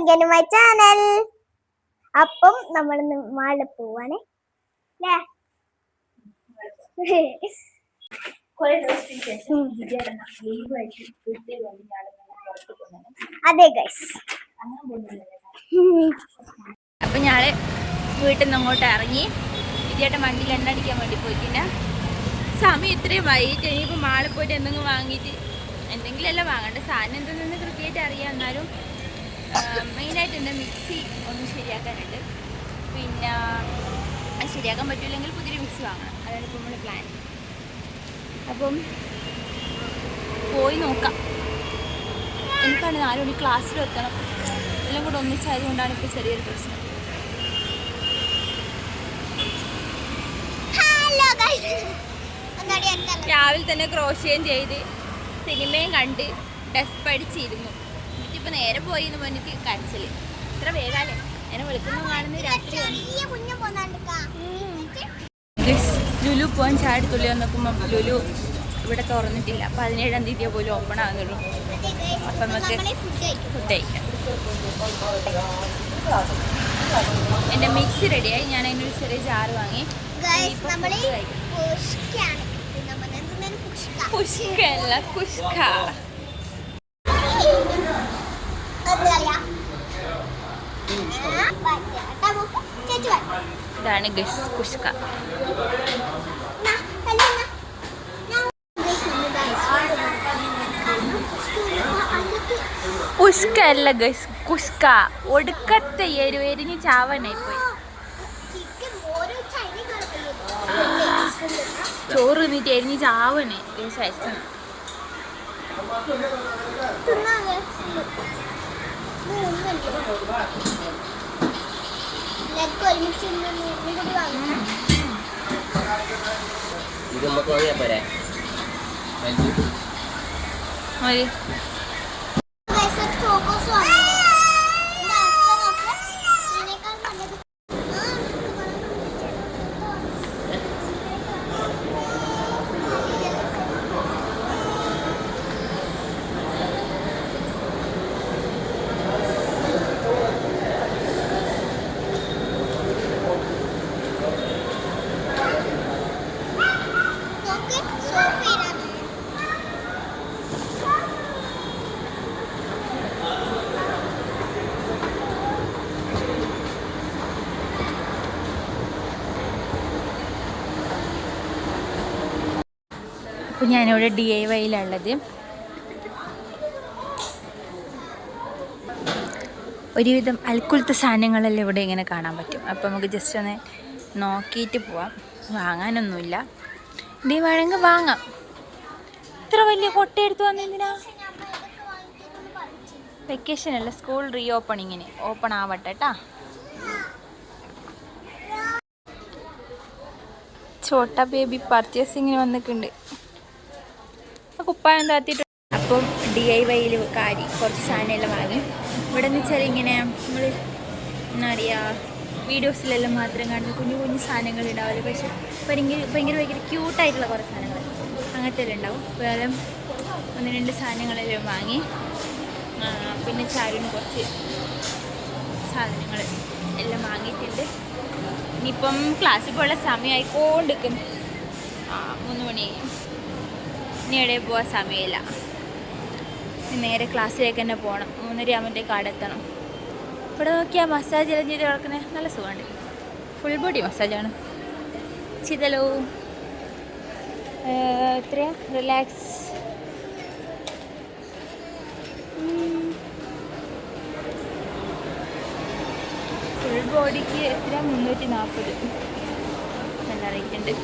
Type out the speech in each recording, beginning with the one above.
again to my channel. അപ്പം നമ്മൾ മാളിൽ പോവാണ് അതെ ഗൈസ്. അപ്പം ഞാള് വീട്ടിൽ നിന്ന് അങ്ങോട്ട് ഇറങ്ങി വിജയേട്ടൻ വണ്ടിയിൽ എണ്ണ അടിക്കാൻ വേണ്ടി പോയിട്ടില്ല. സമയം ഇത്രയും വൈകിട്ട് ഇനിയിപ്പോൾ മാളിൽ പോയിട്ട് എന്തെങ്കിലും വാങ്ങിയിട്ട് എന്തെങ്കിലും എല്ലാം വാങ്ങണ്ട. സാധനം എന്തെന്ന് കൃത്യമായിട്ട് അറിയാം. എന്നാലും മെയിനായിട്ട് എൻ്റെ മിക്സി ഒന്ന് ശരിയാക്കാനുണ്ട്. പിന്നെ അത് ശരിയാക്കാൻ പറ്റില്ലെങ്കിൽ പുതിയൊരു മിക്സി വാങ്ങണം. അതാണ് ഇപ്പോൾ നമ്മൾ പ്ലാൻ. അപ്പം പോയി നോക്കാം. എനിക്കാണ് 4 മണി ക്ലാസ്സിൽ എത്തണം. എല്ലാം കൂടെ ഒന്നിച്ചായതുകൊണ്ടാണ് ഇപ്പോൾ ചെറിയൊരു പ്രശ്നം. രാവിലെ തന്നെ ക്രോഷ്യം ചെയ്ത് സിനിമയും കണ്ട് ഡെസ്പ് അടിച്ചിരുന്നു. എന്നിട്ടിപ്പോൾ നേരെ പോയി എന്ന് പറഞ്ഞിട്ട് കരച്ചില്. ഇത്ര വേഗാലേ എന്നെ വിളിക്കുന്നു കാണുന്ന രാത്രി. ലുലു പോകാൻ ചാടി തുള്ളി നോക്കുമ്പോൾ ലുലു ഇവിടെ തുറന്നിട്ടില്ല. 17-ാം തീയതിയെ പോലും ഓപ്പൺ ആകുന്നുള്ളൂ. അപ്പം നമുക്ക് ഫുഡ് കഴിക്കാം. എൻ്റെ മിക്സി റെഡിയായി. ഞാൻ അതിനൊരു ചെറിയ ജാറ് വാങ്ങി. കുഷ്കല്ല കുഷ്ക. ഇതാണ് കുഷ്ക. കുഷ്ക അല്ല ഗൈസ്, കുഷ്ക. ഒടുക്കത്തെ എരിഞ്ഞ് ചാവനായി പോയി. ചോറ് തിന്നിട്ട് എരിഞ്ഞ് ചാവണേ ഗൈസ്. അപ്പോൾ ഞാനിവിടെ DIYയിലുള്ളത്. ഒരുവിധം അൽക്കുലത്തെ സാധനങ്ങളെല്ലാം ഇവിടെ ഇങ്ങനെ കാണാൻ പറ്റും. അപ്പോൾ നമുക്ക് ജസ്റ്റ് ഒന്ന് നോക്കിയിട്ട് പോവാം. വാങ്ങാനൊന്നുമില്ല. ഇത് വേണമെങ്കിൽ വാങ്ങാം. ഇത്ര വലിയ കൊട്ട എടുത്ത് വന്നെന്തിനാ? വെക്കേഷനല്ല, സ്കൂൾ റീ ഓപ്പണിങ്ങിന് ഓപ്പൺ ആവട്ടെ കേട്ടാ. ചോട്ട ബേബി പർച്ചേസിങ്ങിന് വന്നിട്ടുണ്ട്. കുപ്പായം താത്തിട്ട്. അപ്പം DIYയിൽ കുറച്ച് സാധനമെല്ലാം വാങ്ങി. ഇവിടെ എന്ന് വെച്ചാൽ ഇങ്ങനെ നമ്മൾ എന്താ പറയുക, വീഡിയോസിലെല്ലാം മാത്രം കാണുന്ന കുഞ്ഞു കുഞ്ഞു സാധനങ്ങൾ ഉണ്ടാവില്ല. പക്ഷെ ഭയങ്കര ക്യൂട്ടായിട്ടുള്ള കുറേ സാധനങ്ങൾ അങ്ങനത്തെ എല്ലാം ഉണ്ടാവും. വേറെ 1-2 സാധനങ്ങളെല്ലാം വാങ്ങി. പിന്നെ ചാരുവിന് കുറച്ച് സാധനങ്ങൾ എല്ലാം വാങ്ങിയിട്ടുണ്ട്. ഇനിയിപ്പം ക്ലാസ്സിൽ പോയുള്ള സമയമായിക്കൊണ്ടിരിക്കും. 3 മണി. ഇനി എവിടെ പോകാൻ സമയമില്ല. നേരെ ക്ലാസ്സിലേക്ക് തന്നെ പോകണം. 3:30 ആകുമ്പോഴത്തേക്ക് അവിടെ എത്തണം. ഇവിടെ നോക്കിയാൽ മസാജ് എല്ലാം ചെയ്ത് കിടക്കുന്നത് നല്ല സുഖമുണ്ട്. ഫുൾ ബോഡി മസാജാണ്. ചെയ്തല്ലോ. എത്രയാ? റിലാക്സ്. ഫുൾ ബോഡിക്ക് എത്ര? 340 നല്ല റേറ്റ് ഉണ്ട്.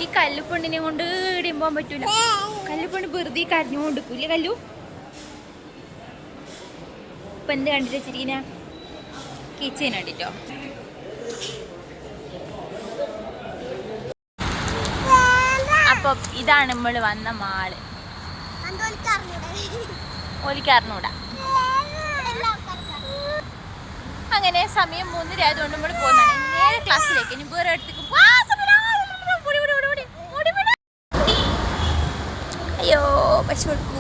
ഈ കല്ലുപെണ്ണിനെ കൊണ്ട് ഇടിയും പോകാൻ പറ്റൂല. കല്ലുപെണ്ണ് വെറുതെ കരഞ്ഞു കൊണ്ടിരിക്കൂല്ലേ കല്ലു? ഇപ്പം എന്ത് കണ്ടിട്ട് വെച്ചിരിക്കുന്ന കിച്ചൻ കണ്ടിട്ടോ. അപ്പം ഇതാണ് നമ്മൾ വന്ന മാള്. ഓലിക്കറിഞ്ഞൂടാ. അങ്ങനെ സമയം 3:30 ആയതുകൊണ്ട് നമ്മൾ പോകുന്നതാണ് നേരെ ക്ലാസ്സിലേക്ക്. ഇനി വേറെ അടുത്തേക്ക് അയ്യോ പശു കൊടുക്കൂ.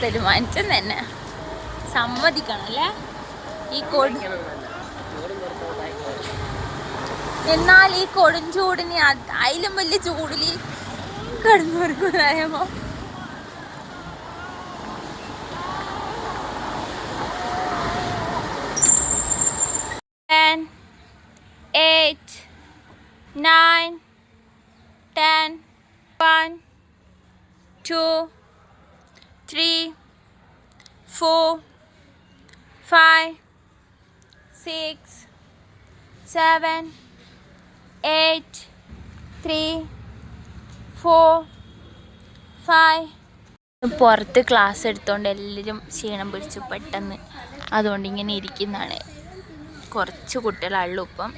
വല്ലാത്തൊരു മനുഷ്യൻ തന്നെ, സമ്മതിക്കണം അല്ലേ. ഈ എന്നാൽ ഈ കൊടും ചൂടിന് അതിലും വലിയ ചൂടിൽ കിടന്നുറങ്ങുന്നതായമോ. 10, 8, 9, 10, 1, 2, 3, 4, 5, 6, 7, 8, 3, 4, 5. പുറത്ത് ക്ലാസ് എടുത്തോണ്ട് എല്ലാവരും ക്ഷീണം പിടിച്ചു പെട്ടെന്ന്, അതുകൊണ്ട് ഇങ്ങനെ ഇരിക്കുന്നതാണ്. കുറച്ച് കുട്ടികളുള്ളൂ ഇപ്പം.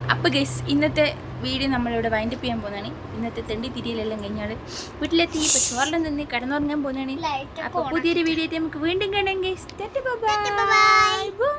അപ്പോൾ ഗൈസ്, ഇന്നത്തെ വീഡിയോ നമ്മളിവിടെ വൈൻഡപ്പ് ചെയ്യാൻ പോകുന്നതാണ്. ഇന്നത്തെ തെണ്ടി തിരിയിലെല്ലാം കഴിഞ്ഞാൽ വീട്ടിലെത്തി ഇപ്പോൾ ചോറിലും നിന്ന് കിടന്നുറങ്ങാൻ പോകുന്നതാണ്. അപ്പോൾ പുതിയൊരു വീഡിയോ ആയിട്ട് നമുക്ക് വീണ്ടും കാണാം ഗൈസ്. ബൈ.